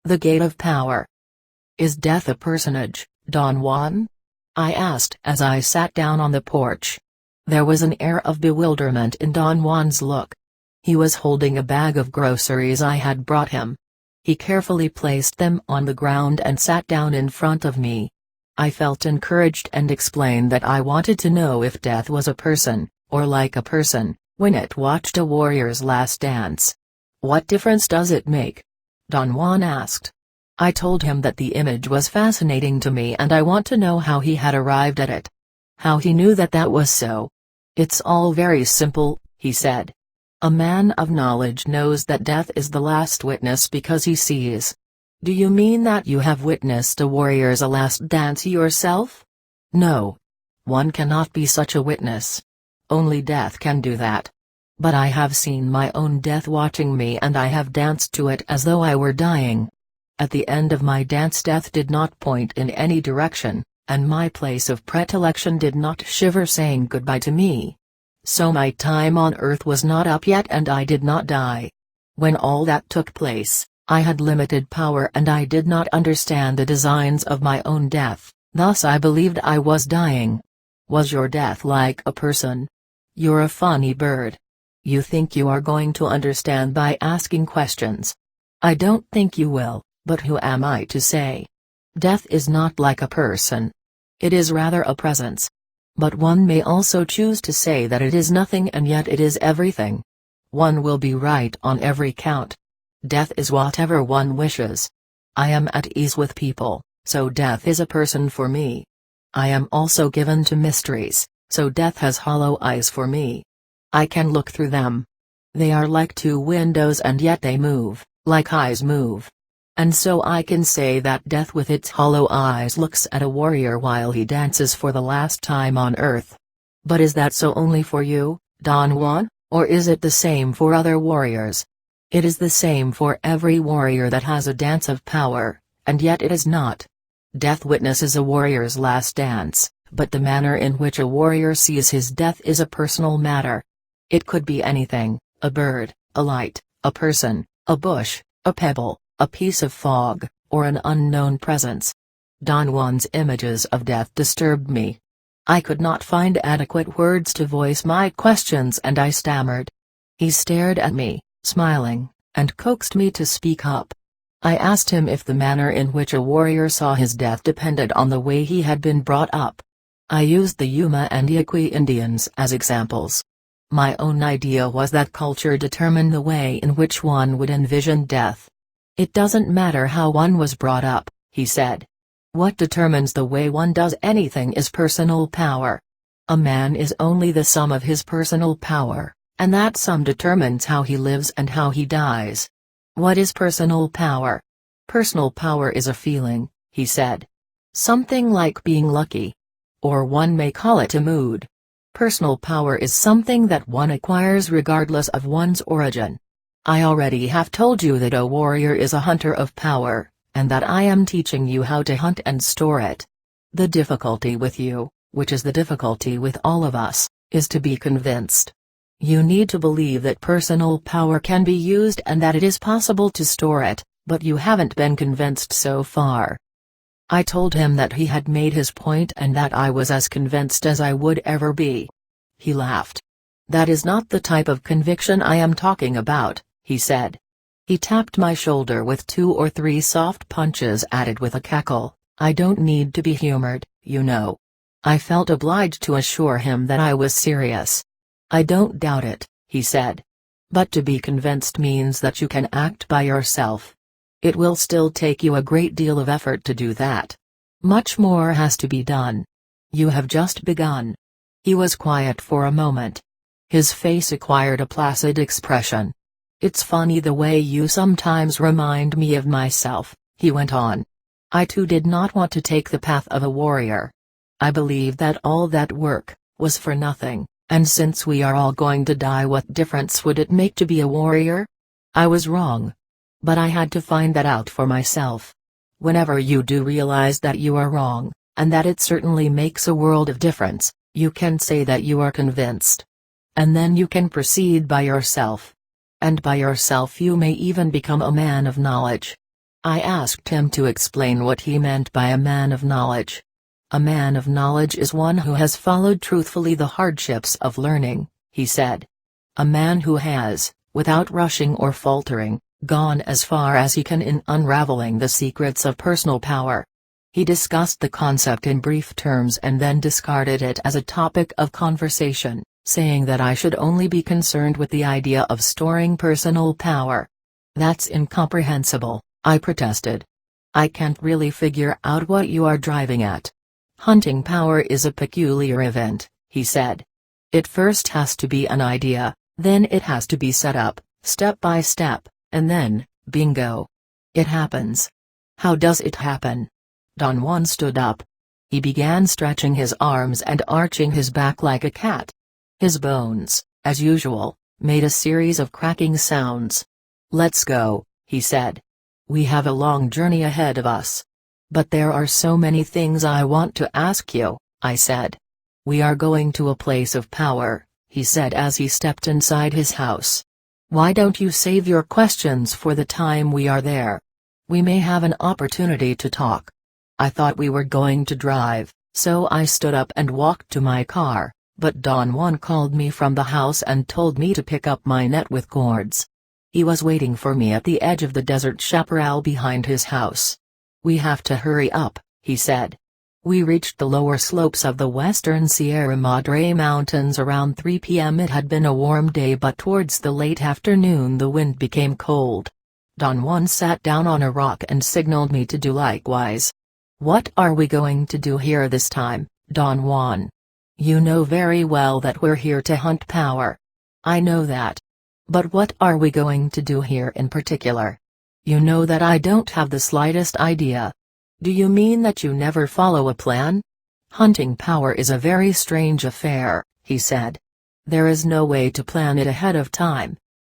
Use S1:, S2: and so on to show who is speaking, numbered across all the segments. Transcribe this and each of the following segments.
S1: The Gate of Power. Is death a personage, Don Juan? I asked as I sat down on the porch. There was an air of bewilderment in Don Juan's look. He was holding a bag of groceries I had brought him. He carefully placed them on the ground and sat down in front of me. I felt encouraged and explained that I wanted to know if death was a person, or like a person, when it watched a warrior's last dance. What difference does it make? Don Juan asked. I told him that the image was fascinating to me and I want to know how he had arrived at it. How he knew that that was so. It's all very simple, he said. A man of knowledge knows that death is the last witness because he sees. Do you mean that you have witnessed a warrior's last dance yourself? No. One cannot be such a witness. Only death can do that. But I have seen my own death watching me and I have danced to it as though I were dying. At the end of my dance death did not point in any direction, and my place of predilection did not shiver saying goodbye to me. So my time on earth was not up yet and I did not die. When all that took place, I had limited power and I did not understand the designs of my own death, thus I believed I was dying. Was your death like a person? You're a funny bird. You think you are going to understand by asking questions. I don't think you will, but who am I to say? Death is not like a person. It is rather a presence. But one may also choose to say that it is nothing and yet it is everything. One will be right on every count. Death is whatever one wishes. I am at ease with people, so death is a person for me. I am also given to mysteries, so death has hollow eyes for me. I can look through them. They are like two windows and yet they move, like eyes move. And so I can say that death with its hollow eyes looks at a warrior while he dances for the last time on earth. But is that so only for you, Don Juan, or is it the same for other warriors? It is the same for every warrior that has a dance of power, and yet it is not. Death witnesses a warrior's last dance, but the manner in which a warrior sees his death is a personal matter. It could be anything, a bird, a light, a person, a bush, a pebble, a piece of fog, or an unknown presence. Don Juan's images of death disturbed me. I could not find adequate words to voice my questions and I stammered. He stared at me, smiling, and coaxed me to speak up. I asked him if the manner in which a warrior saw his death depended on the way he had been brought up. I used the Yuma and Yaqui Indians as examples. My own idea was that culture determined the way in which one would envision death. It doesn't matter how one was brought up, he said. What determines the way one does anything is personal power. A man is only the sum of his personal power, and that sum determines how he lives and how he dies. What is personal power? Personal power is a feeling, he said. Something like being lucky. Or one may call it a mood. Personal power is something that one acquires regardless of one's origin. I already have told you that a warrior is a hunter of power, and that I am teaching you how to hunt and store it. The difficulty with you, which is the difficulty with all of us, is to be convinced. You need to believe that personal power can be used and that it is possible to store it, but you haven't been convinced so far. I told him that he had made his point and that I was as convinced as I would ever be. He laughed. That is not the type of conviction I am talking about, he said. He tapped my shoulder with 2 or 3 soft punches added with a cackle. I don't need to be humored, you know. I felt obliged to assure him that I was serious. I don't doubt it, he said. But to be convinced means that you can act by yourself. It will still take you a great deal of effort to do that. Much more has to be done. You have just begun. He was quiet for a moment. His face acquired a placid expression. It's funny the way you sometimes remind me of myself, he went on. I too did not want to take the path of a warrior. I believed that all that work was for nothing, and since we are all going to die, what difference would it make to be a warrior? I was wrong. But I had to find that out for myself. Whenever you do realize that you are wrong, and that it certainly makes a world of difference, you can say that you are convinced. And then you can proceed by yourself. And by yourself you may even become a man of knowledge. I asked him to explain what he meant by a man of knowledge. A man of knowledge is one who has followed truthfully the hardships of learning, he said. A man who has, without rushing or faltering, gone as far as he can in unraveling the secrets of personal power. He discussed the concept in brief terms and then discarded it as a topic of conversation, saying that I should only be concerned with the idea of storing personal power. That's incomprehensible, I protested. I can't really figure out what you are driving at. Hunting power is a peculiar event, he said. It first has to be an idea, then it has to be set up, step by step, and then, bingo. It happens. How does it happen? Don Juan stood up. He began stretching his arms and arching his back like a cat. His bones, as usual, made a series of cracking sounds. Let's go, he said. We have a long journey ahead of us. But there are so many things I want to ask you, I said. We are going to a place of power, he said as he stepped inside his house. Why don't you save your questions for the time we are there? We may have an opportunity to talk. I thought we were going to drive, so I stood up and walked to my car, but Don Juan called me from the house and told me to pick up my net with cords. He was waiting for me at the edge of the desert chaparral behind his house. We have to hurry up, he said. We reached the lower slopes of the western Sierra Madre Mountains around 3 p.m. It had been a warm day, but towards the late afternoon the wind became cold. Don Juan sat down on a rock and signaled me to do likewise. What are we going to do here this time, Don Juan? You know very well that we're here to hunt power. I know that. But what are we going to do here in particular? You know that I don't have the slightest idea. Do you mean that you never follow a plan? Hunting power is a very strange affair, he said. There is no way to plan it ahead of time.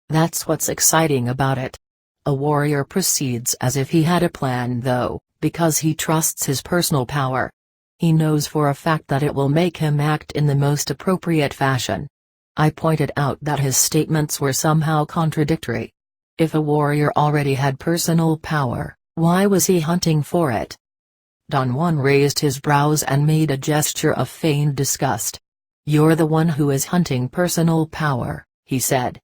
S1: That's what's exciting about it. A warrior proceeds as if he had a plan though, because he trusts his personal power. He knows for a fact that it will make him act in the most appropriate fashion. I pointed out that his statements were somehow contradictory. If a warrior already had personal power, why was he hunting for it? Don Juan raised his brows and made a gesture of feigned disgust. You're the one who is hunting personal power, he said.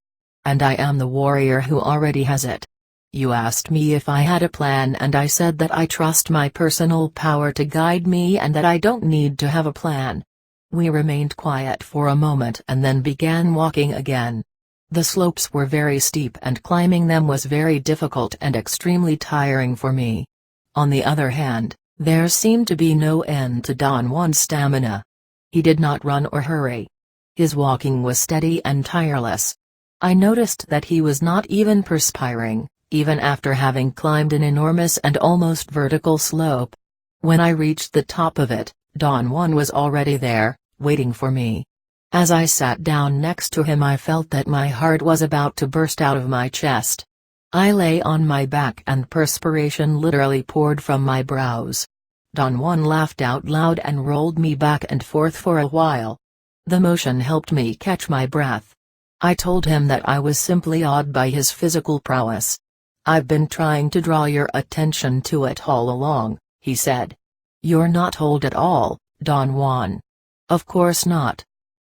S1: And I am the warrior who already has it. You asked me if I had a plan and I said that I trust my personal power to guide me and that I don't need to have a plan. We remained quiet for a moment and then began walking again. The slopes were very steep and climbing them was very difficult and extremely tiring for me. On the other hand, there seemed to be no end to Don Juan's stamina. He did not run or hurry. His walking was steady and tireless. I noticed that he was not even perspiring, even after having climbed an enormous and almost vertical slope. When I reached the top of it, Don Juan was already there, waiting for me. As I sat down next to him I felt that my heart was about to burst out of my chest. I lay on my back and perspiration literally poured from my brows. Don Juan laughed out loud and rolled me back and forth for a while. The motion helped me catch my breath. I told him that I was simply awed by his physical prowess. I've been trying to draw your attention to it all along, he said. You're not old at all, Don Juan. Of course not.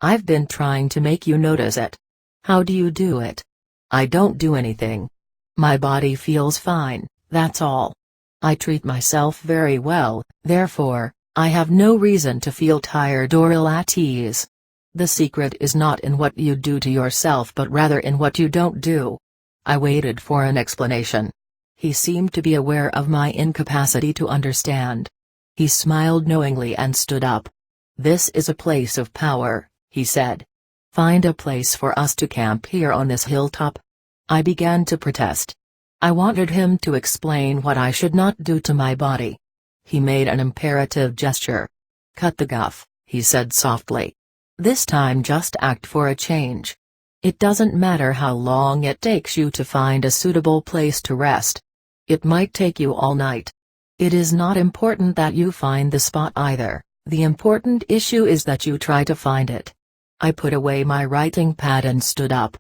S1: I've been trying to make you notice it. How do you do it? I don't do anything. My body feels fine, that's all. I treat myself very well, therefore, I have no reason to feel tired or ill at ease. The secret is not in what you do to yourself but rather in what you don't do. I waited for an explanation. He seemed to be aware of my incapacity to understand. He smiled knowingly and stood up. This is a place of power, he said. Find a place for us to camp here on this hilltop. I began to protest. I wanted him to explain what I should not do to my body. He made an imperative gesture. Cut the guff, he said softly. This time just act for a change. It doesn't matter how long it takes you to find a suitable place to rest. It might take you all night. It is not important that you find the spot either, the important issue is that you try to find it. I put away my writing pad and stood up.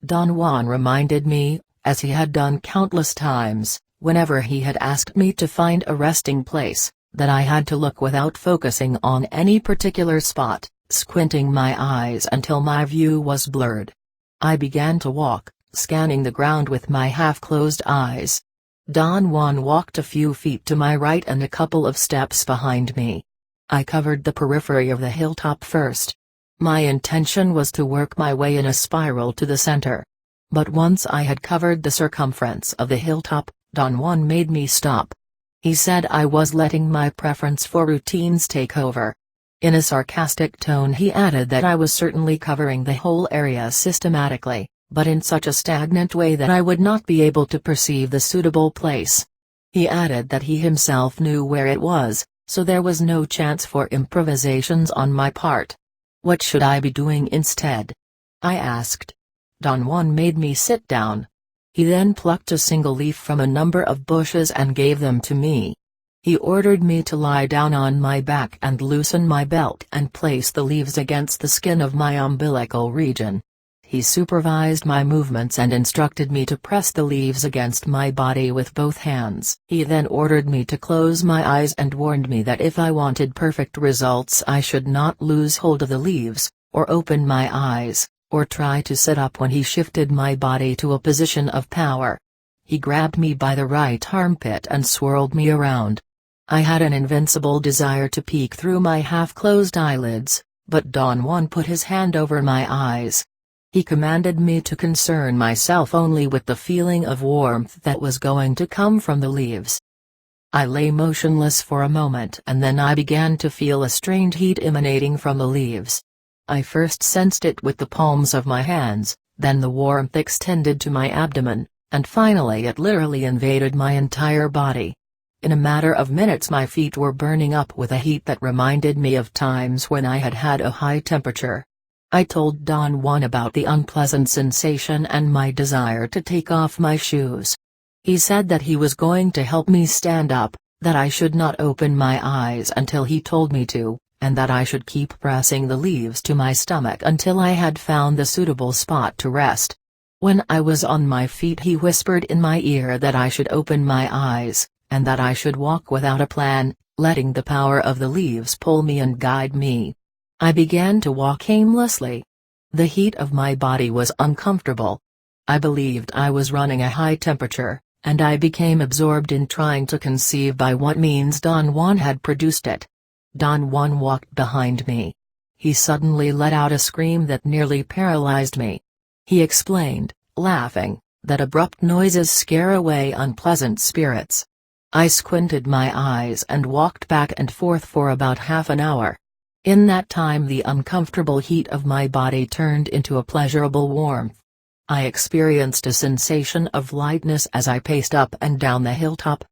S1: Don Juan reminded me, as he had done countless times, Whenever he had asked me to find a resting place, that I had to look without focusing on any particular spot, squinting my eyes until my view was blurred. I began to walk, scanning the ground with my half-closed eyes. Don Juan walked a few feet to my right and a couple of steps behind me. I covered the periphery of the hilltop first. My intention was to work my way in a spiral to the center. But once I had covered the circumference of the hilltop, Don Juan made me stop. He said I was letting my preference for routines take over. In a sarcastic tone he added that I was certainly covering the whole area systematically, but in such a stagnant way that I would not be able to perceive the suitable place. He added that he himself knew where it was, so there was no chance for improvisations on my part. What should I be doing instead? I asked. Don Juan made me sit down. He then plucked a single leaf from a number of bushes and gave them to me. He ordered me to lie down on my back and loosen my belt and place the leaves against the skin of my umbilical region. He supervised my movements and instructed me to press the leaves against my body with both hands. He then ordered me to close my eyes and warned me that if I wanted perfect results I should not lose hold of the leaves, or open my eyes, or try to sit up when he shifted my body to a position of power. He grabbed me by the right armpit and swirled me around. I had an invincible desire to peek through my half-closed eyelids, but Don Juan put his hand over my eyes. He commanded me to concern myself only with the feeling of warmth that was going to come from the leaves. I lay motionless for a moment and then I began to feel a strange heat emanating from the leaves. I first sensed it with the palms of my hands, then the warmth extended to my abdomen, and finally it literally invaded my entire body. In a matter of minutes my feet were burning up with a heat that reminded me of times when I had had a high temperature. I told Don Juan about the unpleasant sensation and my desire to take off my shoes. He said that he was going to help me stand up, that I should not open my eyes until he told me to, and that I should keep pressing the leaves to my stomach until I had found the suitable spot to rest. When I was on my feet he whispered in my ear that I should open my eyes, and that I should walk without a plan, letting the power of the leaves pull me and guide me. I began to walk aimlessly. The heat of my body was uncomfortable. I believed I was running a high temperature, and I became absorbed in trying to conceive by what means Don Juan had produced it. Don Juan walked behind me. He suddenly let out a scream that nearly paralyzed me. He explained, laughing, that abrupt noises scare away unpleasant spirits. I squinted my eyes and walked back and forth for about half an hour. In that time the uncomfortable heat of my body turned into a pleasurable warmth. I experienced a sensation of lightness as I paced up and down the hilltop.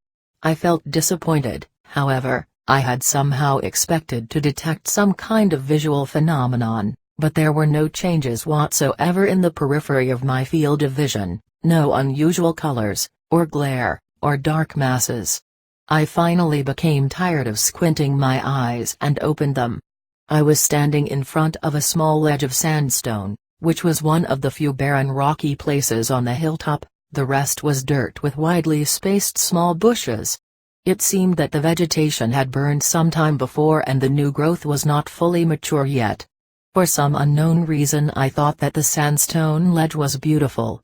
S1: I felt disappointed, however. I had somehow expected to detect some kind of visual phenomenon, but there were no changes whatsoever in the periphery of my field of vision, no unusual colors, or glare, or dark masses. I finally became tired of squinting my eyes and opened them. I was standing in front of a small ledge of sandstone, which was one of the few barren rocky places on the hilltop. The rest was dirt with widely spaced small bushes. It seemed that the vegetation had burned some time before and the new growth was not fully mature yet. For some unknown reason I thought that the sandstone ledge was beautiful.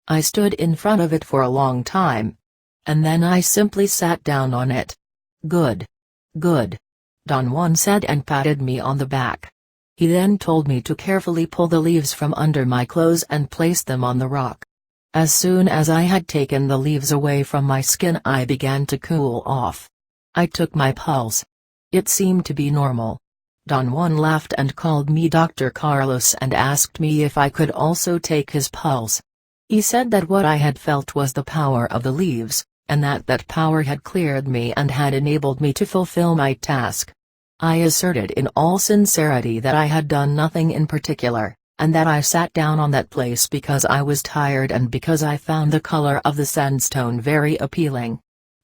S1: I stood in front of it for a long time. And then I simply sat down on it. Good. Good. Don Juan said and patted me on the back. He then told me to carefully pull the leaves from under my clothes and place them on the rock. As soon as I had taken the leaves away from my skin I began to cool off. I took my pulse. It seemed to be normal. Don Juan laughed and called me Dr. Carlos and asked me if I could also take his pulse. He said that what I had felt was the power of the leaves, and that power had cleared me and had enabled me to fulfill my task. I asserted in all sincerity that I had done nothing in particular, and that I sat down on that place because I was tired and because I found the color of the sandstone very appealing.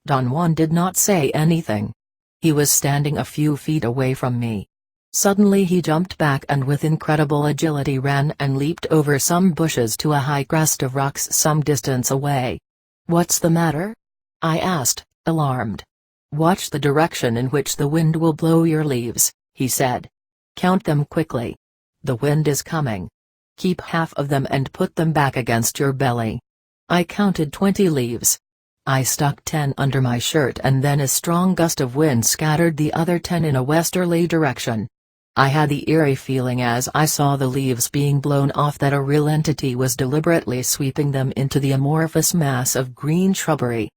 S1: Don Juan did not say anything. He was standing a few feet away from me. Suddenly he jumped back and with incredible agility ran and leaped over some bushes to a high crest of rocks some distance away. "What's the matter?" I asked, alarmed. "Watch the direction in which the wind will blow your leaves," he said. "Count them quickly. The wind is coming. Keep half of them and put them back against your belly." I counted 20 leaves. I stuck 10 under my shirt and then a strong gust of wind scattered the other 10 in a westerly direction. I had the eerie feeling as I saw the leaves being blown off that a real entity was deliberately sweeping them into the amorphous mass of green shrubbery.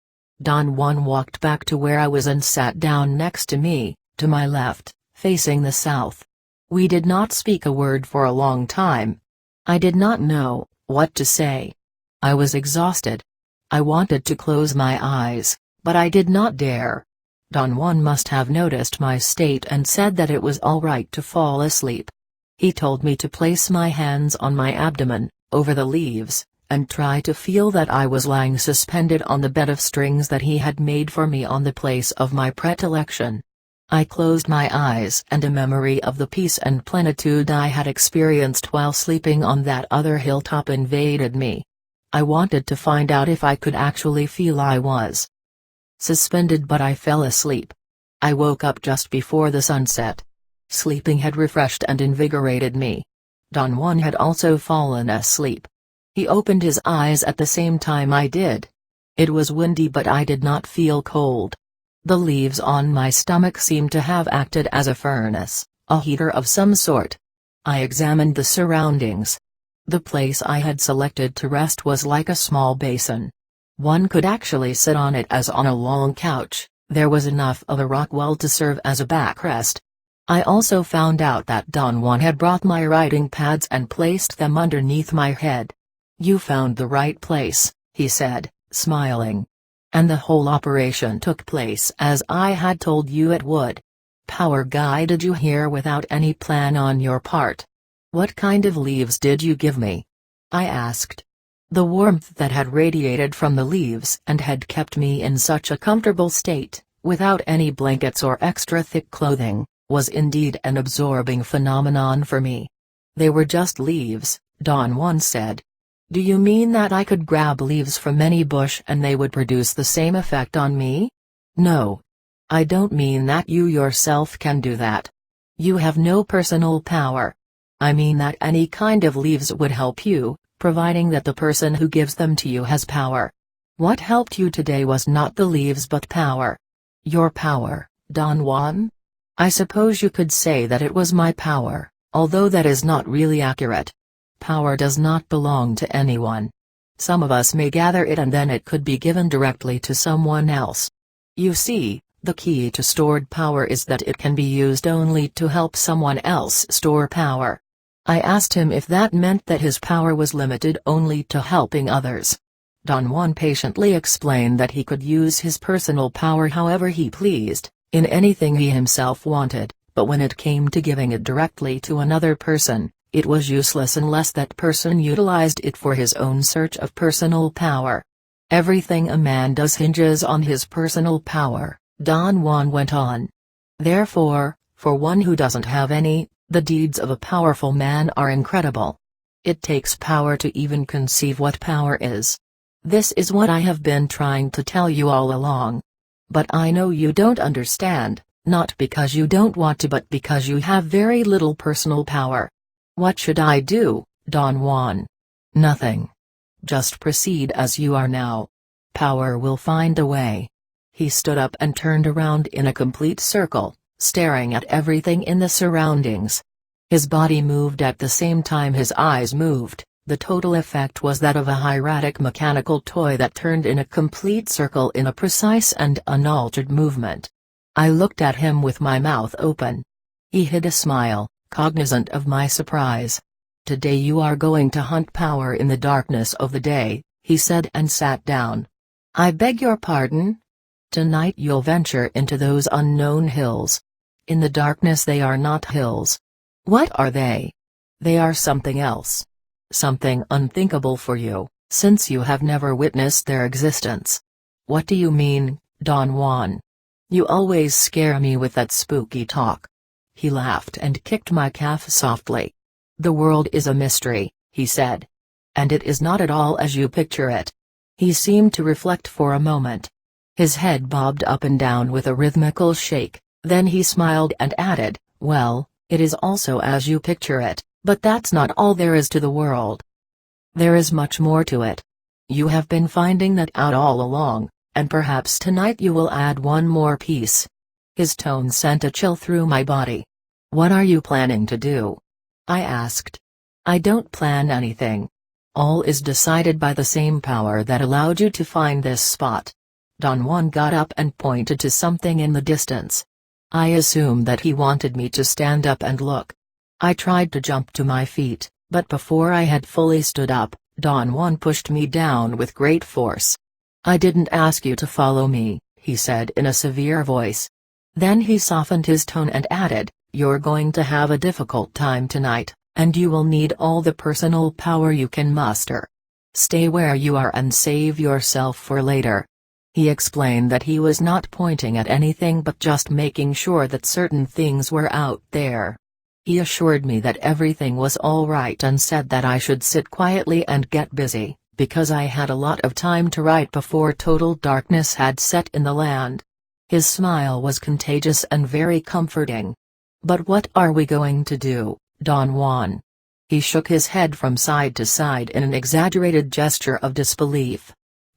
S1: Don Juan walked back to where I was and sat down next to me, to my left, facing the south. We did not speak a word for a long time. I did not know what to say. I was exhausted. I wanted to close my eyes, but I did not dare. Don Juan must have noticed my state and said that it was all right to fall asleep. He told me to place my hands on my abdomen, over the leaves, and try to feel that I was lying suspended on the bed of strings that he had made for me on the place of my predilection. I closed my eyes and a memory of the peace and plenitude I had experienced while sleeping on that other hilltop invaded me. I wanted to find out if I could actually feel I was suspended, but I fell asleep. I woke up just before the sunset. Sleeping had refreshed and invigorated me. Don Juan had also fallen asleep. He opened his eyes at the same time I did. It was windy but I did not feel cold. The leaves on my stomach seemed to have acted as a furnace, a heater of some sort. I examined the surroundings. The place I had selected to rest was like a small basin. One could actually sit on it as on a long couch. There was enough of a rock wall to serve as a backrest. I also found out that Don Juan had brought my writing pads and placed them underneath my head. "You found the right place," he said, smiling. "And the whole operation took place as I had told you it would. Power guided you here without any plan on your part." "What kind of leaves did you give me?" I asked. The warmth that had radiated from the leaves and had kept me in such a comfortable state, without any blankets or extra thick clothing, was indeed an absorbing phenomenon for me. "They were just leaves," Don Juan said. "Do you mean that I could grab leaves from any bush and they would produce the same effect on me?" "No. I don't mean that you yourself can do that. You have no personal power. I mean that any kind of leaves would help you, providing that the person who gives them to you has power. What helped you today was not the leaves but power." "Your power, Don Juan?" "I suppose you could say that it was my power, although that is not really accurate. Power does not belong to anyone. Some of us may gather it and then it could be given directly to someone else. You see, the key to stored power is that it can be used only to help someone else store power." I asked him if that meant that his power was limited only to helping others. Don Juan patiently explained that he could use his personal power however he pleased, in anything he himself wanted, but when it came to giving it directly to another person, it was useless unless that person utilized it for his own search of personal power. "Everything a man does hinges on his personal power," Don Juan went on. "Therefore, for one who doesn't have any, the deeds of a powerful man are incredible. It takes power to even conceive what power is. This is what I have been trying to tell you all along. But I know you don't understand, not because you don't want to but because you have very little personal power." "What should I do, Don Juan?" "Nothing. Just proceed as you are now. Power will find a way." He stood up and turned around in a complete circle, staring at everything in the surroundings. His body moved at the same time his eyes moved. The total effect was that of a hieratic mechanical toy that turned in a complete circle in a precise and unaltered movement. I looked at him with my mouth open. He hid a smile, cognizant of my surprise. "Today you are going to hunt power in the darkness of the day," he said and sat down. "I beg your pardon?" "Tonight you'll venture into those unknown hills. In the darkness they are not hills." "What are they?" "They are something else. Something unthinkable for you, since you have never witnessed their existence." "What do you mean, Don Juan? You always scare me with that spooky talk." He laughed and kicked my calf softly. "The world is a mystery," he said. "And it is not at all as you picture it." He seemed to reflect for a moment. His head bobbed up and down with a rhythmical shake, then he smiled and added, "Well, it is also as you picture it, but that's not all there is to the world. There is much more to it. You have been finding that out all along, and perhaps tonight you will add one more piece." His tone sent a chill through my body. "What are you planning to do?" I asked. "I don't plan anything. All is decided by the same power that allowed you to find this spot." Don Juan got up and pointed to something in the distance. I assumed that he wanted me to stand up and look. I tried to jump to my feet, but before I had fully stood up, Don Juan pushed me down with great force. "I didn't ask you to follow me," he said in a severe voice. Then he softened his tone and added, "You're going to have a difficult time tonight, and you will need all the personal power you can muster. Stay where you are and save yourself for later." He explained that he was not pointing at anything but just making sure that certain things were out there. He assured me that everything was all right and said that I should sit quietly and get busy, because I had a lot of time to write before total darkness had set in the land. His smile was contagious and very comforting. "But what are we going to do, Don Juan?" He shook his head from side to side in an exaggerated gesture of disbelief.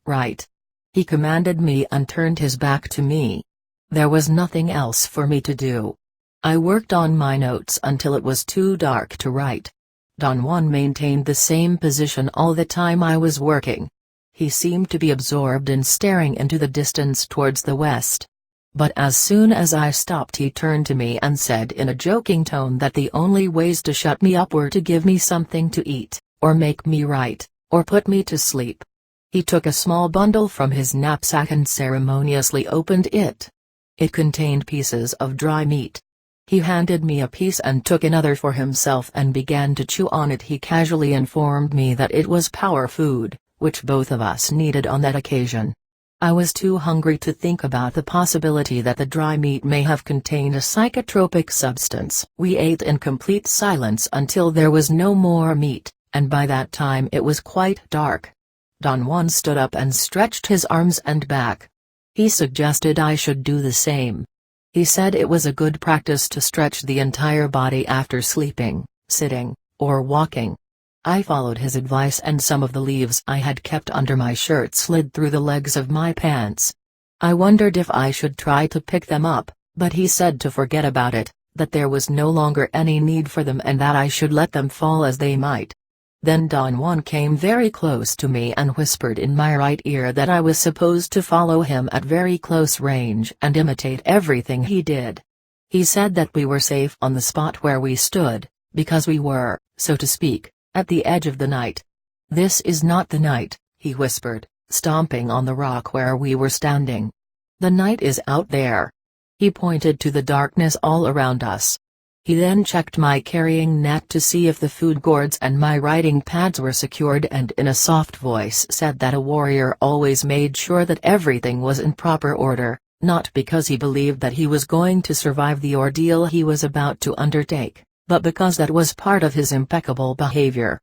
S1: "Right," he commanded me and turned his back to me. There was nothing else for me to do. I worked on my notes until it was too dark to write. Don Juan maintained the same position all the time I was working. He seemed to be absorbed in staring into the distance towards the west. But as soon as I stopped he turned to me and said in a joking tone that the only ways to shut me up were to give me something to eat, or make me write, or put me to sleep. He took a small bundle from his knapsack and ceremoniously opened it. It contained pieces of dry meat. He handed me a piece and took another for himself and began to chew on it. He casually informed me that it was power food, which both of us needed on that occasion. I was too hungry to think about the possibility that the dry meat may have contained a psychotropic substance. We ate in complete silence until there was no more meat, and by that time it was quite dark. Don Juan stood up and stretched his arms and back. He suggested I should do the same. He said it was a good practice to stretch the entire body after sleeping, sitting, or walking. I followed his advice and some of the leaves I had kept under my shirt slid through the legs of my pants. I wondered if I should try to pick them up, but he said to forget about it, that there was no longer any need for them and that I should let them fall as they might. Then Don Juan came very close to me and whispered in my right ear that I was supposed to follow him at very close range and imitate everything he did. He said that we were safe on the spot where we stood, because we were, so to speak, at the edge of the night. "This is not the night," he whispered, stomping on the rock where we were standing. "The night is out there." He pointed to the darkness all around us. He then checked my carrying net to see if the food gourds and my writing pads were secured and in a soft voice said that a warrior always made sure that everything was in proper order, not because he believed that he was going to survive the ordeal he was about to undertake, but because that was part of his impeccable behavior.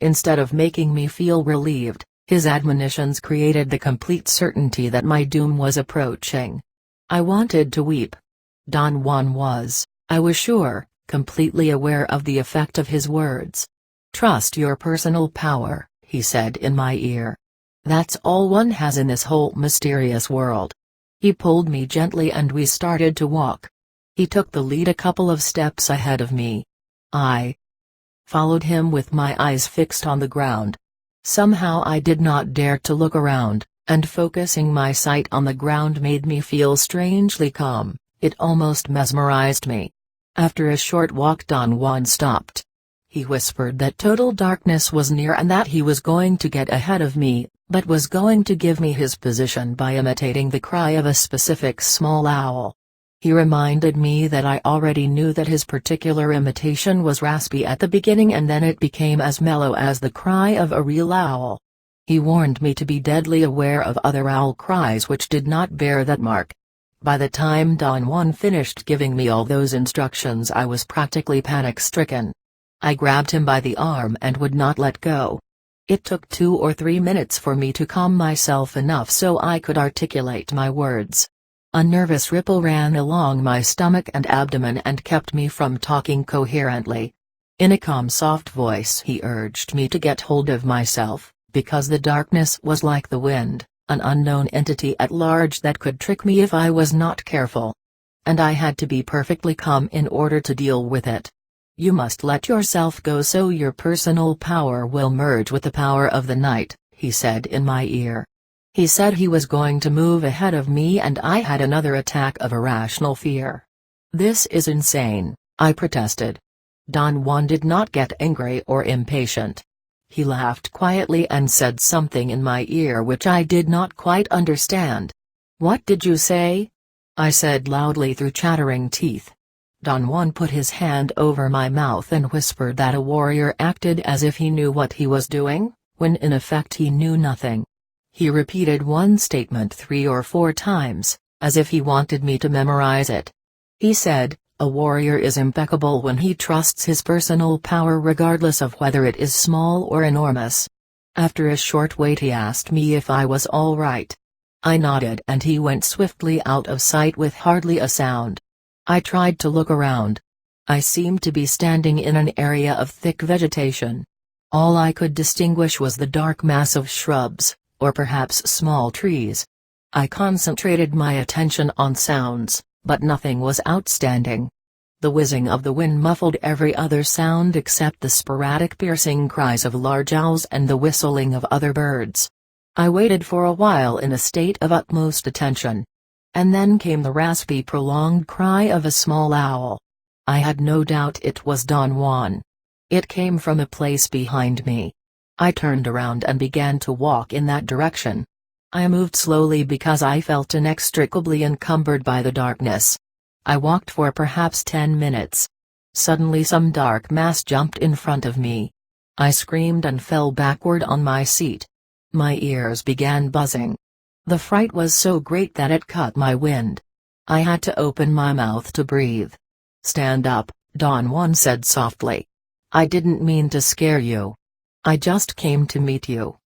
S1: Instead of making me feel relieved, his admonitions created the complete certainty that my doom was approaching. I wanted to weep. Don Juan was, I was sure, completely aware of the effect of his words. "Trust your personal power," he said in my ear. "That's all one has in this whole mysterious world." He pulled me gently and we started to walk. He took the lead a couple of steps ahead of me. I followed him with my eyes fixed on the ground. Somehow I did not dare to look around, and focusing my sight on the ground made me feel strangely calm. It almost mesmerized me. After a short walk Don Juan stopped. He whispered that total darkness was near and that he was going to get ahead of me, but was going to give me his position by imitating the cry of a specific small owl. He reminded me that I already knew that his particular imitation was raspy at the beginning and then it became as mellow as the cry of a real owl. He warned me to be deadly aware of other owl cries which did not bear that mark. By the time Don Juan finished giving me all those instructions I was practically panic-stricken. I grabbed him by the arm and would not let go. It took 2 or 3 minutes for me to calm myself enough so I could articulate my words. A nervous ripple ran along my stomach and abdomen and kept me from talking coherently. In a calm, soft voice he urged me to get hold of myself, because the darkness was like the wind, an unknown entity at large that could trick me if I was not careful. And I had to be perfectly calm in order to deal with it. You must let yourself go so your personal power will merge with the power of the night, he said in my ear. He said he was going to move ahead of me and I had another attack of irrational fear. This is insane, I protested. Don Juan did not get angry or impatient. He laughed quietly and said something in my ear which I did not quite understand. What did you say? I said loudly through chattering teeth. Don Juan put his hand over my mouth and whispered that a warrior acted as if he knew what he was doing, when in effect he knew nothing. He repeated one statement 3 or 4 times, as if he wanted me to memorize it. He said, "A warrior is impeccable when he trusts his personal power regardless of whether it is small or enormous." After a short wait he asked me if I was all right. I nodded and he went swiftly out of sight with hardly a sound. I tried to look around. I seemed to be standing in an area of thick vegetation. All I could distinguish was the dark mass of shrubs, or perhaps small trees. I concentrated my attention on sounds, but nothing was outstanding. The whizzing of the wind muffled every other sound except the sporadic piercing cries of large owls and the whistling of other birds. I waited for a while in a state of utmost attention. And then came the raspy prolonged cry of a small owl. I had no doubt it was Don Juan. It came from a place behind me. I turned around and began to walk in that direction. I moved slowly because I felt inextricably encumbered by the darkness. I walked for perhaps 10 minutes. Suddenly some dark mass jumped in front of me. I screamed and fell backward on my seat. My ears began buzzing. The fright was so great that it cut my wind. I had to open my mouth to breathe. "Stand up," Don Juan said softly. "I didn't mean to scare you. I just came to meet you."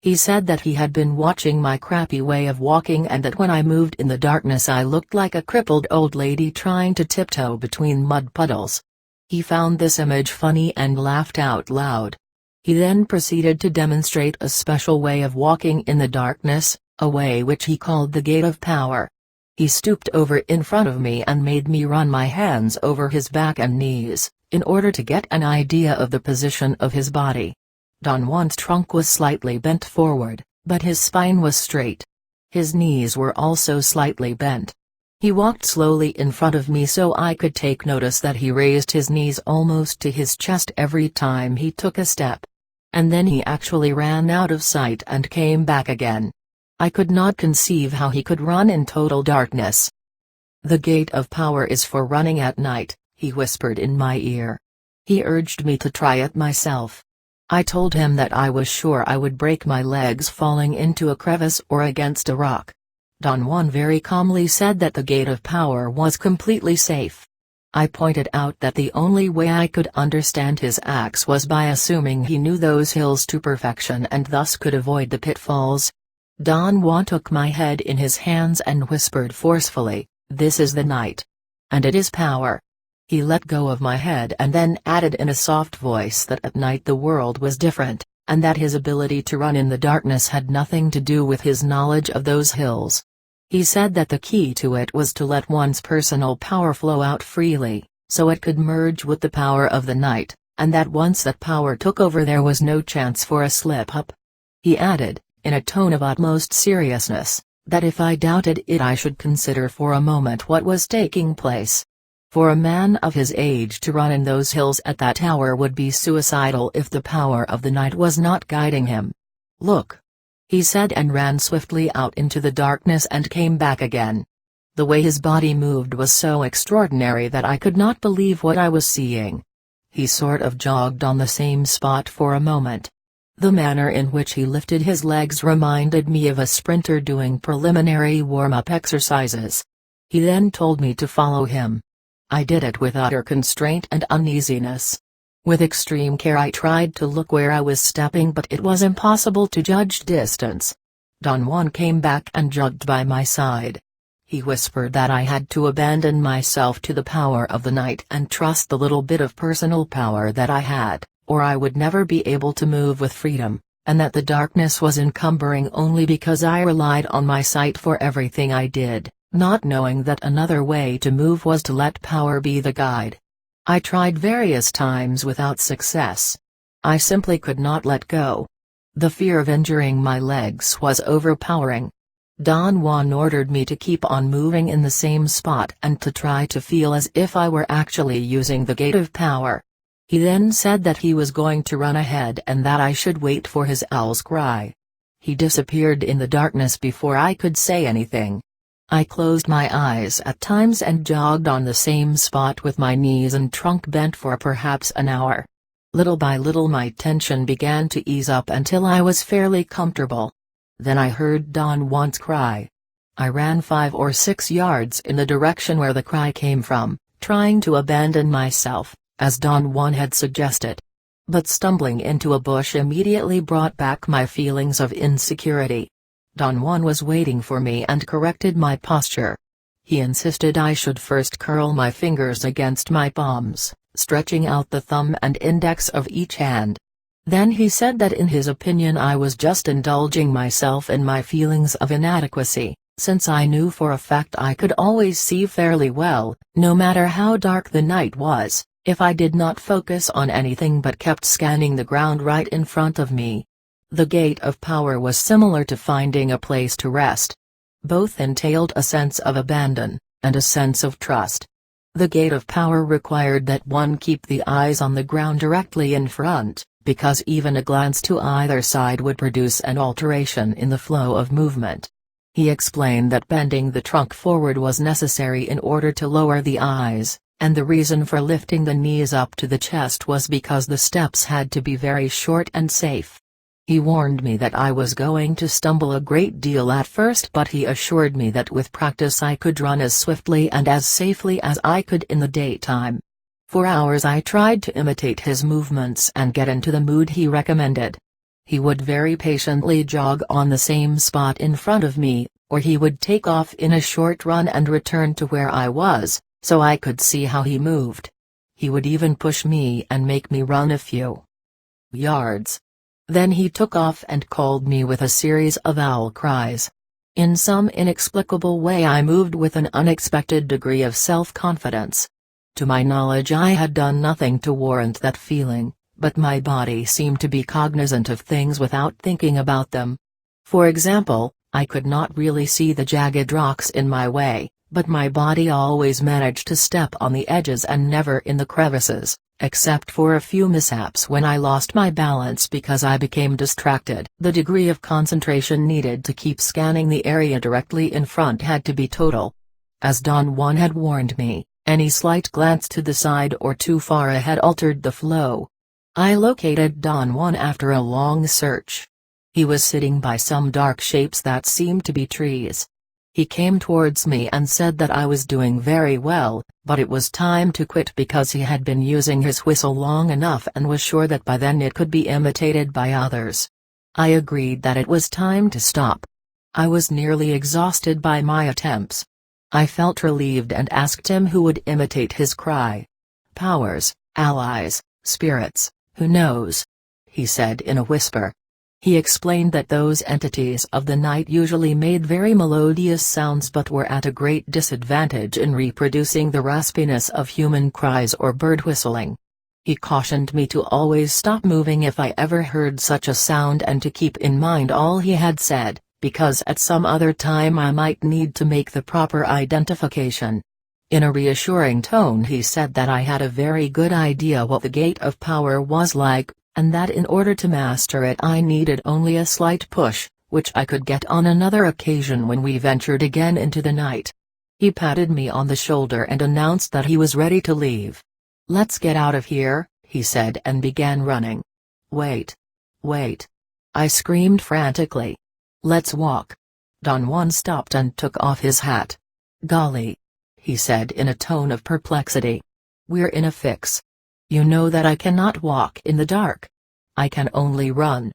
S1: He said that he had been watching my crappy way of walking and that when I moved in the darkness I looked like a crippled old lady trying to tiptoe between mud puddles. He found this image funny and laughed out loud. He then proceeded to demonstrate a special way of walking in the darkness, a way which he called the Gait of Power. He stooped over in front of me and made me run my hands over his back and knees, in order to get an idea of the position of his body. Don Juan's trunk was slightly bent forward, but his spine was straight. His knees were also slightly bent. He walked slowly in front of me so I could take notice that he raised his knees almost to his chest every time he took a step. And then he actually ran out of sight and came back again. I could not conceive how he could run in total darkness. "The Gait of Power is for running at night," he whispered in my ear. He urged me to try it myself. I told him that I was sure I would break my legs falling into a crevice or against a rock. Don Juan very calmly said that the Gait of Power was completely safe. I pointed out that the only way I could understand his acts was by assuming he knew those hills to perfection and thus could avoid the pitfalls. Don Juan took my head in his hands and whispered forcefully, "This is the night. And it is power." He let go of my head and then added in a soft voice that at night the world was different, and that his ability to run in the darkness had nothing to do with his knowledge of those hills. He said that the key to it was to let one's personal power flow out freely, so it could merge with the power of the night, and that once that power took over there was no chance for a slip-up. He added, in a tone of utmost seriousness, that if I doubted it I should consider for a moment what was taking place. For a man of his age to run in those hills at that hour would be suicidal if the power of the night was not guiding him. "Look," he said and ran swiftly out into the darkness and came back again. The way his body moved was so extraordinary that I could not believe what I was seeing. He sort of jogged on the same spot for a moment. The manner in which he lifted his legs reminded me of a sprinter doing preliminary warm-up exercises. He then told me to follow him. I did it with utter constraint and uneasiness. With extreme care I tried to look where I was stepping, but it was impossible to judge distance. Don Juan came back and jogged by my side. He whispered that I had to abandon myself to the power of the night and trust the little bit of personal power that I had, or I would never be able to move with freedom, and that the darkness was encumbering only because I relied on my sight for everything I did, not knowing that another way to move was to let power be the guide. I tried various times without success. I simply could not let go. The fear of injuring my legs was overpowering. Don Juan ordered me to keep on moving in the same spot and to try to feel as if I were actually using the gate of power. He then said that he was going to run ahead and that I should wait for his owl's cry. He disappeared in the darkness before I could say anything. I closed my eyes at times and jogged on the same spot with my knees and trunk bent for perhaps an hour. Little by little my tension began to ease up until I was fairly comfortable. Then I heard Don Juan's cry. I ran 5 or 6 yards in the direction where the cry came from, trying to abandon myself, as Don Juan had suggested. But stumbling into a bush immediately brought back my feelings of insecurity. Don Juan was waiting for me and corrected my posture. He insisted I should first curl my fingers against my palms, stretching out the thumb and index of each hand. Then he said that in his opinion I was just indulging myself in my feelings of inadequacy, since I knew for a fact I could always see fairly well, no matter how dark the night was, if I did not focus on anything but kept scanning the ground right in front of me. The gate of power was similar to finding a place to rest. Both entailed a sense of abandon, and a sense of trust. The gate of power required that one keep the eyes on the ground directly in front, because even a glance to either side would produce an alteration in the flow of movement. He explained that bending the trunk forward was necessary in order to lower the eyes, and the reason for lifting the knees up to the chest was because the steps had to be very short and safe. He warned me that I was going to stumble a great deal at first, but he assured me that with practice I could run as swiftly and as safely as I could in the daytime. For hours I tried to imitate his movements and get into the mood he recommended. He would very patiently jog on the same spot in front of me, or he would take off in a short run and return to where I was, so I could see how he moved. He would even push me and make me run a few yards. Then he took off and called me with a series of owl cries. In some inexplicable way I moved with an unexpected degree of self-confidence. To my knowledge I had done nothing to warrant that feeling, but my body seemed to be cognizant of things without thinking about them. For example, I could not really see the jagged rocks in my way, but my body always managed to step on the edges and never in the crevices, except for a few mishaps when I lost my balance because I became distracted. The degree of concentration needed to keep scanning the area directly in front had to be total. As Don Juan had warned me, any slight glance to the side or too far ahead altered the flow. I located Don Juan after a long search. He was sitting by some dark shapes that seemed to be trees. He came towards me and said that I was doing very well, but it was time to quit because he had been using his whistle long enough and was sure that by then it could be imitated by others. I agreed that it was time to stop. I was nearly exhausted by my attempts. I felt relieved and asked him who would imitate his cry. Powers, allies, spirits, who knows? He said in a whisper. He explained that those entities of the night usually made very melodious sounds but were at a great disadvantage in reproducing the raspiness of human cries or bird whistling. He cautioned me to always stop moving if I ever heard such a sound and to keep in mind all he had said, because at some other time I might need to make the proper identification. In a reassuring tone he said that I had a very good idea what the gate of power was like, and that in order to master it I needed only a slight push, which I could get on another occasion when we ventured again into the night. He patted me on the shoulder and announced that he was ready to leave. "Let's get out of here," he said and began running. "Wait. Wait!" I screamed frantically. "Let's walk." Don Juan stopped and took off his hat. "Golly," he said in a tone of perplexity. "We're in a fix. You know that I cannot walk in the dark. I can only run.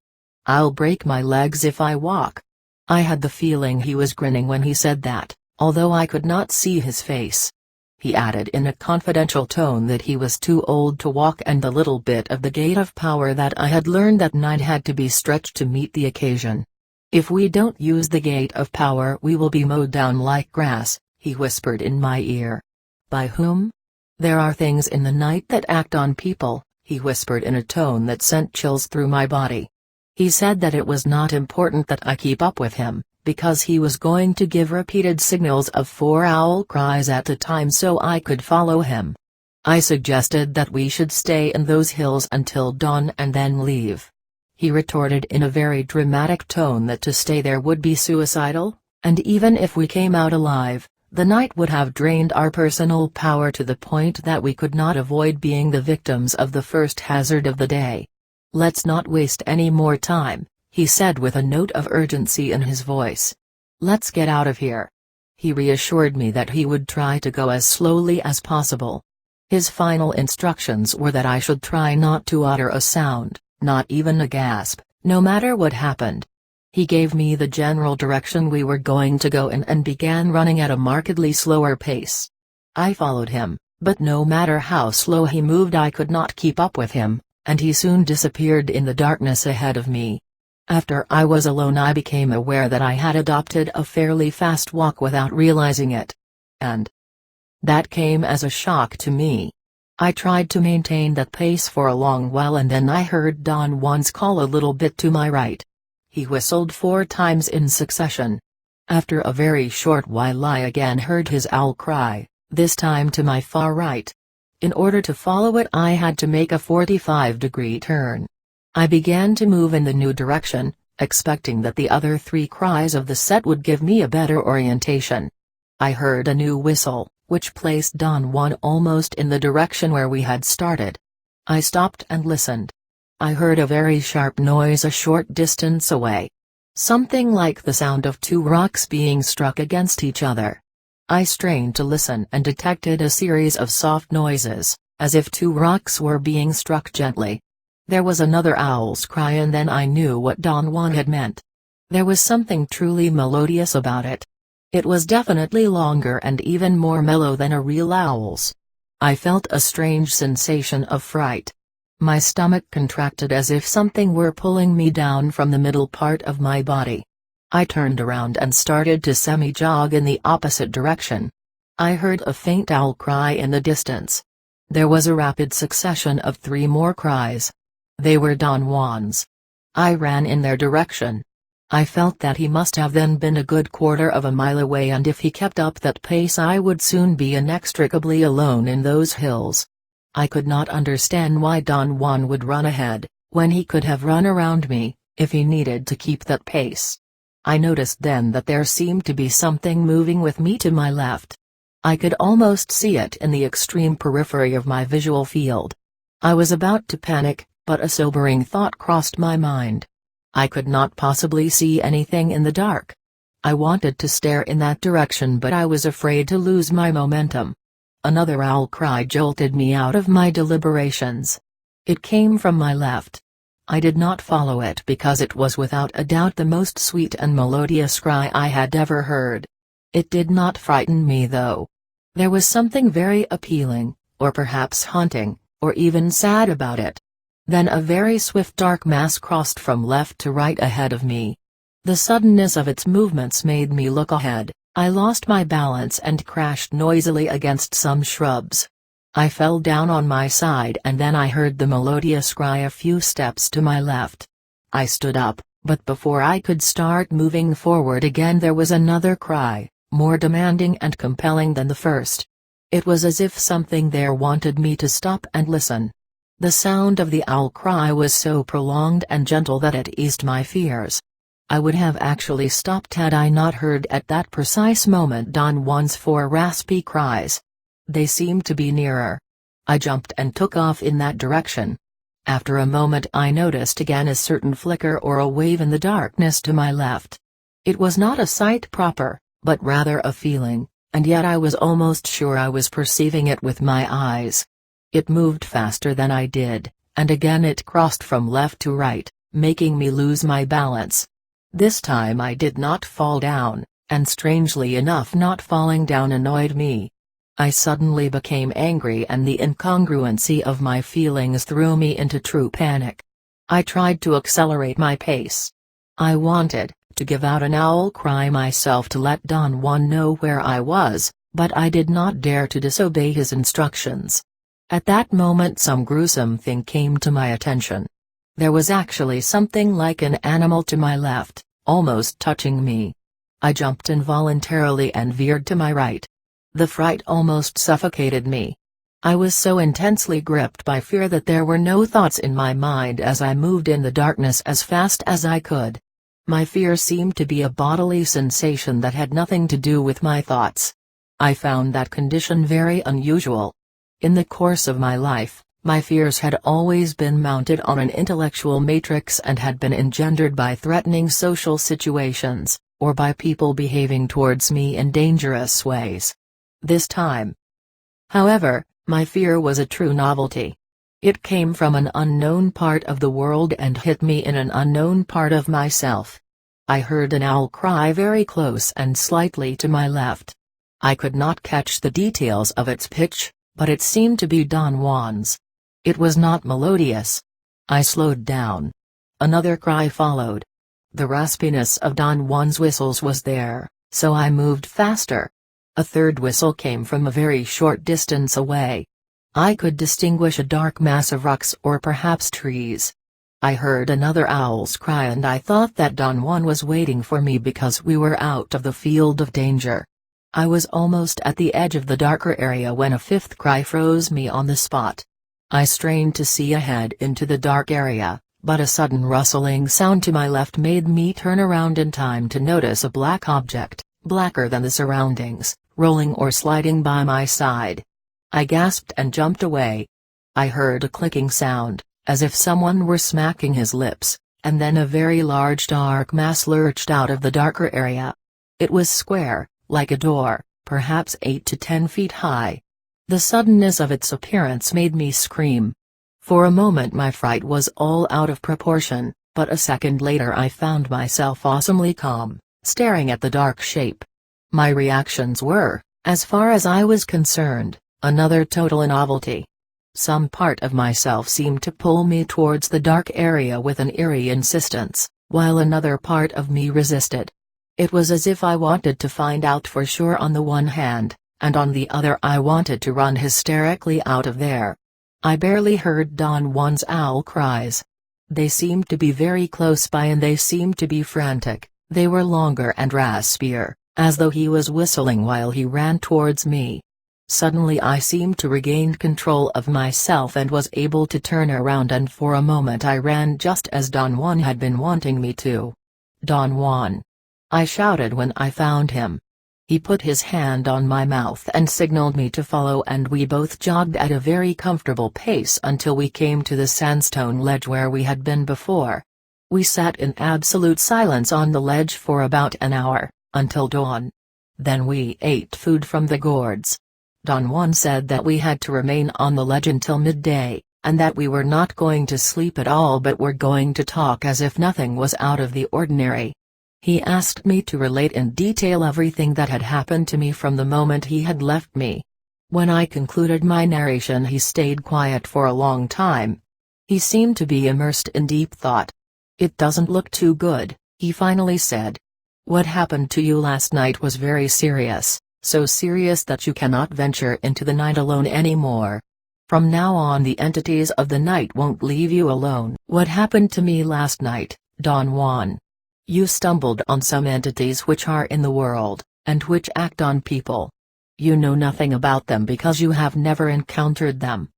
S1: I'll break my legs if I walk." I had the feeling he was grinning when he said that, although I could not see his face. He added in a confidential tone that he was too old to walk and the little bit of the gait of power that I had learned that night had to be stretched to meet the occasion. "If we don't use the gait of power we will be mowed down like grass," he whispered in my ear. "By whom?" "There are things in the night that act on people," he whispered in a tone that sent chills through my body. He said that it was not important that I keep up with him, because he was going to give repeated signals of 4 owl cries at a time so I could follow him. I suggested that we should stay in those hills until dawn and then leave. He retorted in a very dramatic tone that to stay there would be suicidal, and even if we came out alive, the night would have drained our personal power to the point that we could not avoid being the victims of the first hazard of the day. "Let's not waste any more time," he said with a note of urgency in his voice. "Let's get out of here." He reassured me that he would try to go as slowly as possible. His final instructions were that I should try not to utter a sound, not even a gasp, no matter what happened. He gave me the general direction we were going to go in and began running at a markedly slower pace. I followed him, but no matter how slow he moved I could not keep up with him, and he soon disappeared in the darkness ahead of me. After I was alone I became aware that I had adopted a fairly fast walk without realizing it. And that came as a shock to me. I tried to maintain that pace for a long while and then I heard Don Juan's call a little bit to my right. He whistled 4 times in succession. After a very short while I again heard his owl cry, this time to my far right. In order to follow it I had to make a 45-degree turn. I began to move in the new direction, expecting that the other 3 cries of the set would give me a better orientation. I heard a new whistle, which placed Don Juan almost in the direction where we had started. I stopped and listened. I heard a very sharp noise a short distance away. Something like the sound of 2 rocks being struck against each other. I strained to listen and detected a series of soft noises, as if 2 rocks were being struck gently. There was another owl's cry and then I knew what Don Juan had meant. There was something truly melodious about it. It was definitely longer and even more mellow than a real owl's. I felt a strange sensation of fright. My stomach contracted as if something were pulling me down from the middle part of my body. I turned around and started to semi-jog in the opposite direction. I heard a faint owl cry in the distance. There was a rapid succession of 3 more cries. They were Don Juan's. I ran in their direction. I felt that he must have then been a good quarter of a mile away and if he kept up that pace I would soon be inextricably alone in those hills. I could not understand why Don Juan would run ahead, when he could have run around me, if he needed to keep that pace. I noticed then that there seemed to be something moving with me to my left. I could almost see it in the extreme periphery of my visual field. I was about to panic, but a sobering thought crossed my mind. I could not possibly see anything in the dark. I wanted to stare in that direction but I was afraid to lose my momentum. Another owl cry jolted me out of my deliberations. It came from my left. I did not follow it because it was without a doubt the most sweet and melodious cry I had ever heard. It did not frighten me though. There was something very appealing, or perhaps haunting, or even sad about it. Then a very swift dark mass crossed from left to right ahead of me. The suddenness of its movements made me look ahead. I lost my balance and crashed noisily against some shrubs. I fell down on my side and then I heard the melodious cry a few steps to my left. I stood up, but before I could start moving forward again there was another cry, more demanding and compelling than the first. It was as if something there wanted me to stop and listen. The sound of the owl cry was so prolonged and gentle that it eased my fears. I would have actually stopped had I not heard at that precise moment Don Juan's 4 raspy cries. They seemed to be nearer. I jumped and took off in that direction. After a moment I noticed again a certain flicker or a wave in the darkness to my left. It was not a sight proper, but rather a feeling, and yet I was almost sure I was perceiving it with my eyes. It moved faster than I did, and again it crossed from left to right, making me lose my balance. This time I did not fall down, and strangely enough not falling down annoyed me. I suddenly became angry and the incongruency of my feelings threw me into true panic. I tried to accelerate my pace. I wanted to give out an owl cry myself to let Don Juan know where I was, but I did not dare to disobey his instructions. At that moment some gruesome thing came to my attention. There was actually something like an animal to my left, almost touching me. I jumped involuntarily and veered to my right. The fright almost suffocated me. I was so intensely gripped by fear that there were no thoughts in my mind as I moved in the darkness as fast as I could. My fear seemed to be a bodily sensation that had nothing to do with my thoughts. I found that condition very unusual. In the course of my life, my fears had always been mounted on an intellectual matrix and had been engendered by threatening social situations, or by people behaving towards me in dangerous ways. This time, however, my fear was a true novelty. It came from an unknown part of the world and hit me in an unknown part of myself. I heard an owl cry very close and slightly to my left. I could not catch the details of its pitch, but it seemed to be Don Juan's. It was not melodious. I slowed down. Another cry followed. The raspiness of Don Juan's whistles was there, so I moved faster. A third whistle came from a very short distance away. I could distinguish a dark mass of rocks or perhaps trees. I heard another owl's cry and I thought that Don Juan was waiting for me because we were out of the field of danger. I was almost at the edge of the darker area when a fifth cry froze me on the spot. I strained to see ahead into the dark area, but a sudden rustling sound to my left made me turn around in time to notice a black object, blacker than the surroundings, rolling or sliding by my side. I gasped and jumped away. I heard a clicking sound, as if someone were smacking his lips, and then a very large dark mass lurched out of the darker area. It was square, like a door, perhaps 8 to 10 feet high. The suddenness of its appearance made me scream. For a moment my fright was all out of proportion, but a second later I found myself awesomely calm, staring at the dark shape. My reactions were, as far as I was concerned, another total novelty. Some part of myself seemed to pull me towards the dark area with an eerie insistence, while another part of me resisted. It was as if I wanted to find out for sure on the one hand, and on the other I wanted to run hysterically out of there. I barely heard Don Juan's owl cries. They seemed to be very close by and they seemed to be frantic. They were longer and raspier, as though he was whistling while he ran towards me. Suddenly I seemed to regain control of myself and was able to turn around, and for a moment I ran just as Don Juan had been wanting me to. "Don Juan!" I shouted when I found him. He put his hand on my mouth and signaled me to follow, and we both jogged at a very comfortable pace until we came to the sandstone ledge where we had been before. We sat in absolute silence on the ledge for about an hour, until dawn. Then we ate food from the gourds. Don Juan said that we had to remain on the ledge until midday, and that we were not going to sleep at all but were going to talk as if nothing was out of the ordinary. He asked me to relate in detail everything that had happened to me from the moment he had left me. When I concluded my narration he stayed quiet for a long time. He seemed to be immersed in deep thought. "It doesn't look too good," he finally said. "What happened to you last night was very serious, so serious that you cannot venture into the night alone anymore. From now on the entities of the night won't leave you alone." "What happened to me last night, Don Juan?" "You stumbled on some entities which are in the world, and which act on people. You know nothing about them because you have never encountered them.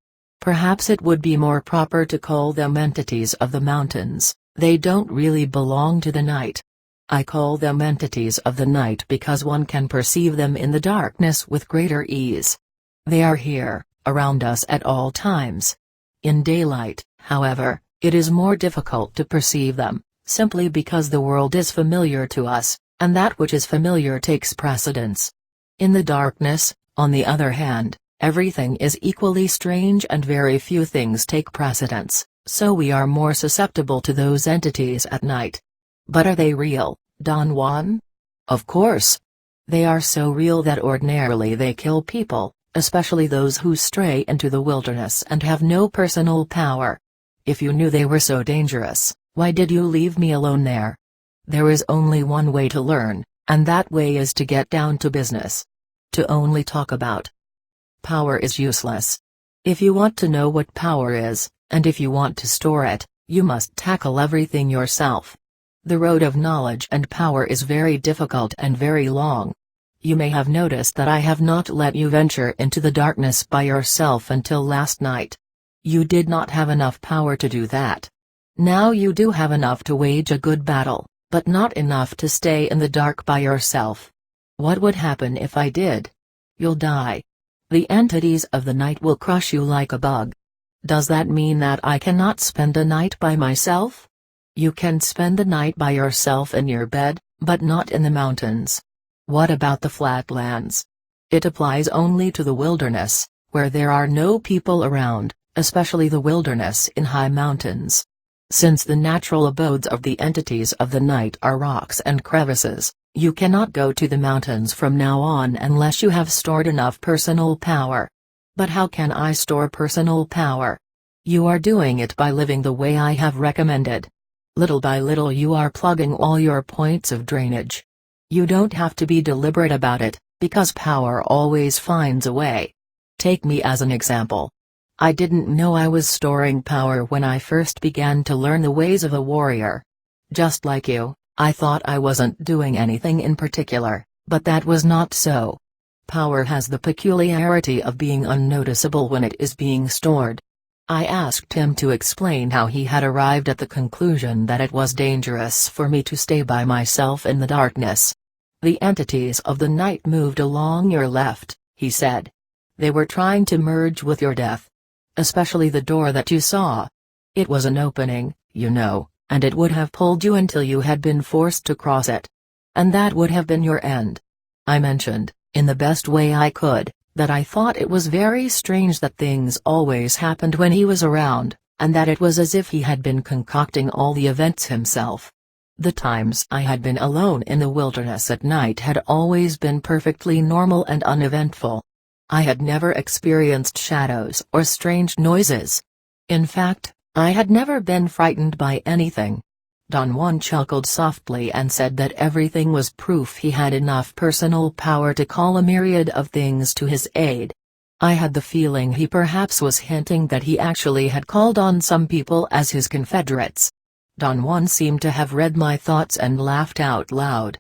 S1: Perhaps it would be more proper to call them entities of the mountains. They don't really belong to the night. I call them entities of the night because one can perceive them in the darkness with greater ease. They are here, around us at all times. In daylight, however, it is more difficult to perceive them, simply because the world is familiar to us, and that which is familiar takes precedence. In the darkness, on the other hand, Everything is equally strange and very few things take precedence, so we are more susceptible to those entities at night. But are they real, Don Juan? Of course. They are so real that ordinarily they kill people, especially those who stray into the wilderness and have no personal power. If you knew they were so dangerous, why did you leave me alone there? There is only one way to learn, and that way is to get down to business. To only talk about power is useless. If you want to know what power is, and if you want to store it, you must tackle everything yourself. The road of knowledge and power is very difficult and very long. You may have noticed that I have not let you venture into the darkness by yourself until last night. You did not have enough power to do that. Now you do have enough to wage a good battle, but not enough to stay in the dark by yourself. What would happen if I did? You'll die. The entities of the night will crush you like a bug. Does that mean that I cannot spend a night by myself? You can spend the night by yourself in your bed, but not in the mountains. What about the flatlands? It applies only to the wilderness, where there are no people around, especially the wilderness in high mountains. Since the natural abodes of the entities of the night are rocks and crevices, you cannot go to the mountains from now on unless you have stored enough personal power. But how can I store personal power? You are doing it by living the way I have recommended. Little by little you are plugging all your points of drainage. You don't have to be deliberate about it, because power always finds a way. Take me as an example. I didn't know I was storing power when I first began to learn the ways of a warrior. Just like you, I thought I wasn't doing anything in particular, but that was not so. Power has the peculiarity of being unnoticeable when it is being stored. I asked him to explain how he had arrived at the conclusion that it was dangerous for me to stay by myself in the darkness. The entities of the night moved along your left, he said. They were trying to merge with your death. Especially the door that you saw. It was an opening, you know, and it would have pulled you until you had been forced to cross it. And that would have been your end. I mentioned, in the best way I could, that I thought it was very strange that things always happened when he was around, and that it was as if he had been concocting all the events himself. The times I had been alone in the wilderness at night had always been perfectly normal and uneventful. I had never experienced shadows or strange noises. In fact, I had never been frightened by anything. Don Juan chuckled softly and said that everything was proof he had enough personal power to call a myriad of things to his aid. I had the feeling he perhaps was hinting that he actually had called on some people as his confederates. Don Juan seemed to have read my thoughts and laughed out loud.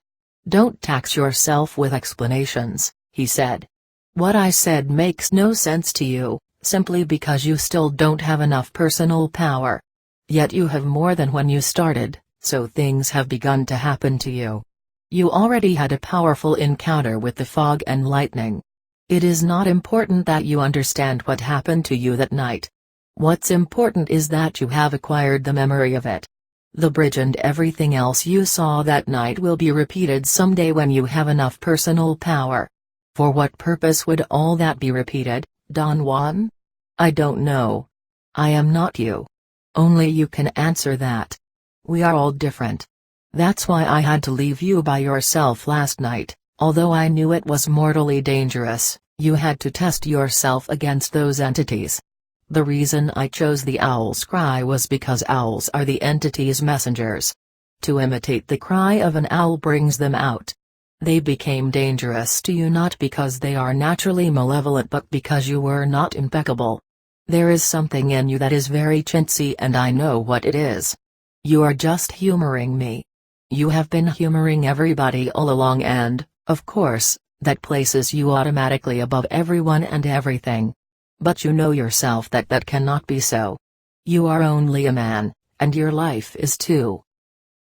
S1: "Don't tax yourself with explanations," he said. "What I said makes no sense to you, simply because you still don't have enough personal power. Yet you have more than when you started, so things have begun to happen to you. You already had a powerful encounter with the fog and lightning. It is not important that you understand what happened to you that night. What's important is that you have acquired the memory of it. The bridge and everything else you saw that night will be repeated someday when you have enough personal power. For what purpose would all that be repeated, Don Juan? I don't know. I am not you. Only you can answer that. We are all different. That's why I had to leave you by yourself last night, although I knew it was mortally dangerous. You had to test yourself against those entities. The reason I chose the owl's cry was because owls are the entity's messengers. To imitate the cry of an owl brings them out. They became dangerous to you not because they are naturally malevolent but because you were not impeccable. There is something in you that is very chintzy and I know what it is. You are just humoring me. You have been humoring everybody all along and, of course, that places you automatically above everyone and everything. But you know yourself that that cannot be so. You are only a man, and your life is too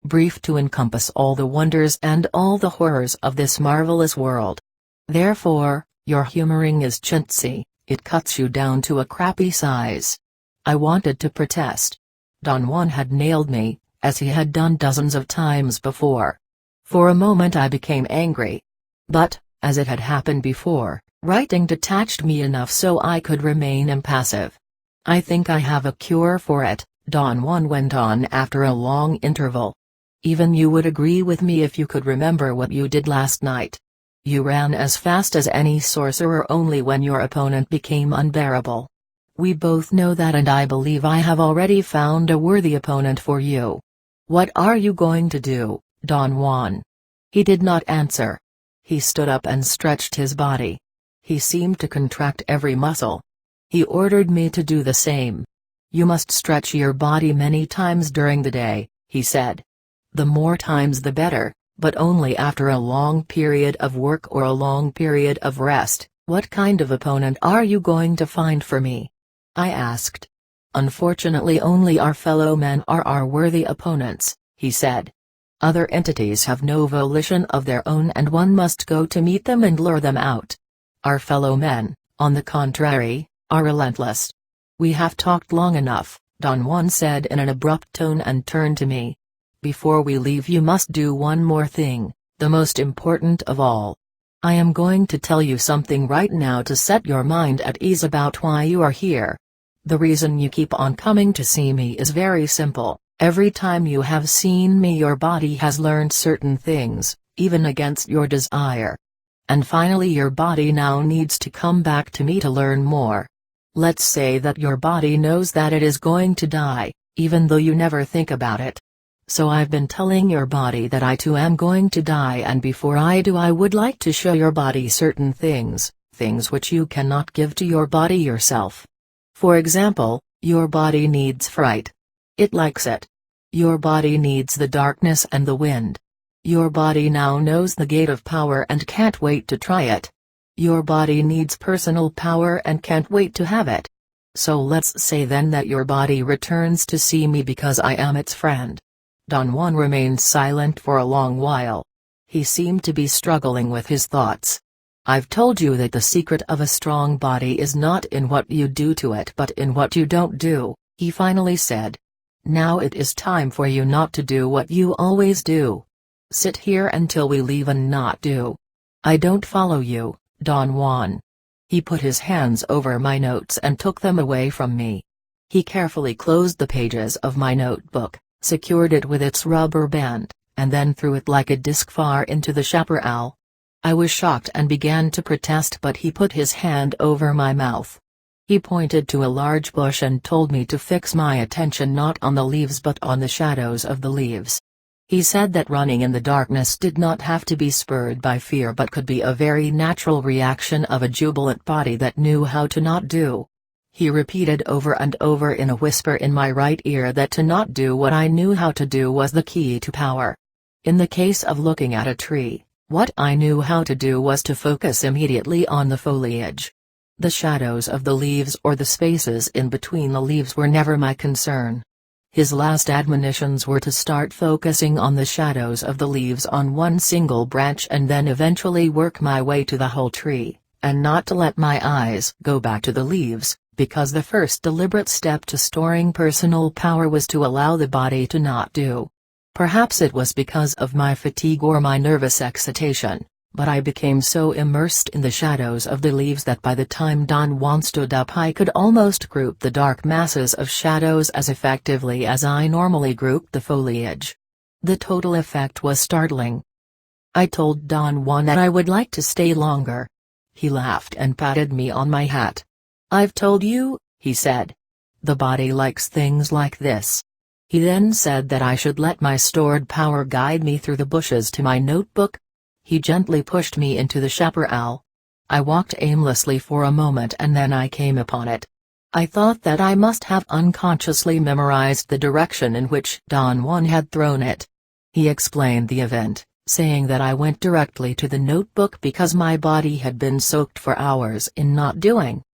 S1: brief to encompass all the wonders and all the horrors of this marvelous world. Therefore, your humoring is chintzy, it cuts you down to a crappy size. I wanted to protest. Don Juan had nailed me, as he had done dozens of times before. For a moment I became angry. But, as it had happened before, Writing detached me enough so I could remain impassive. I think I have a cure for it, Don Juan went on after a long interval. Even you would agree with me if you could remember what you did last night. You ran as fast as any sorcerer only when your opponent became unbearable. We both know that, and I believe I have already found a worthy opponent for you. What are you going to do, Don Juan? He did not answer. He stood up and stretched his body. He seemed to contract every muscle. He ordered me to do the same. You must stretch your body many times during the day, he said. The more times the better, but only after a long period of work or a long period of rest. What kind of opponent are you going to find for me? I asked. Unfortunately, only our fellow men are our worthy opponents, he said. Other entities have no volition of their own, and one must go to meet them and lure them out. Our fellow men, on the contrary, are relentless. We have talked long enough, Don Juan said in an abrupt tone and turned to me. Before we leave, you must do one more thing, the most important of all. I am going to tell you something right now to set your mind at ease about why you are here. The reason you keep on coming to see me is very simple. Every time you have seen me, your body has learned certain things, even against your desire. And finally your body now needs to come back to me to learn more. Let's say that your body knows that it is going to die, even though you never think about it. So I've been telling your body that I too am going to die, and before I do I would like to show your body certain things, things which you cannot give to your body yourself. For example, your body needs fright. It likes it. Your body needs the darkness and the wind. Your body now knows the gate of power and can't wait to try it. Your body needs personal power and can't wait to have it. So let's say then that your body returns to see me because I am its friend. Don Juan remained silent for a long while. He seemed to be struggling with his thoughts. I've told you that the secret of a strong body is not in what you do to it but in what you don't do, he finally said. Now it is time for you not to do what you always do. Sit here until we leave and not do. I don't follow you, Don Juan. He put his hands over my notes and took them away from me. He carefully closed the pages of my notebook, secured it with its rubber band, and then threw it like a disc far into the chaparral. I was shocked and began to protest, but he put his hand over my mouth. He pointed to a large bush and told me to fix my attention not on the leaves but on the shadows of the leaves. He said that running in the darkness did not have to be spurred by fear but could be a very natural reaction of a jubilant body that knew how to not do. He repeated over and over in a whisper in my right ear that to not do what I knew how to do was the key to power. In the case of looking at a tree, what I knew how to do was to focus immediately on the foliage. The shadows of the leaves or the spaces in between the leaves were never my concern. His last admonitions were to start focusing on the shadows of the leaves on one single branch and then eventually work my way to the whole tree, and not to let my eyes go back to the leaves, because the first deliberate step to storing personal power was to allow the body to not do. Perhaps it was because of my fatigue or my nervous excitation, but I became so immersed in the shadows of the leaves that by the time Don Juan stood up I could almost group the dark masses of shadows as effectively as I normally grouped the foliage. The total effect was startling. I told Don Juan that I would like to stay longer. He laughed and patted me on my hat. I've told you, he said. The body likes things like this. He then said that I should let my stored power guide me through the bushes to my notebook. He gently pushed me into the chaparral. I walked aimlessly for a moment and then I came upon it. I thought that I must have unconsciously memorized the direction in which Don Juan had thrown it. He explained the event, saying that I went directly to the notebook because my body had been soaked for hours in not doing.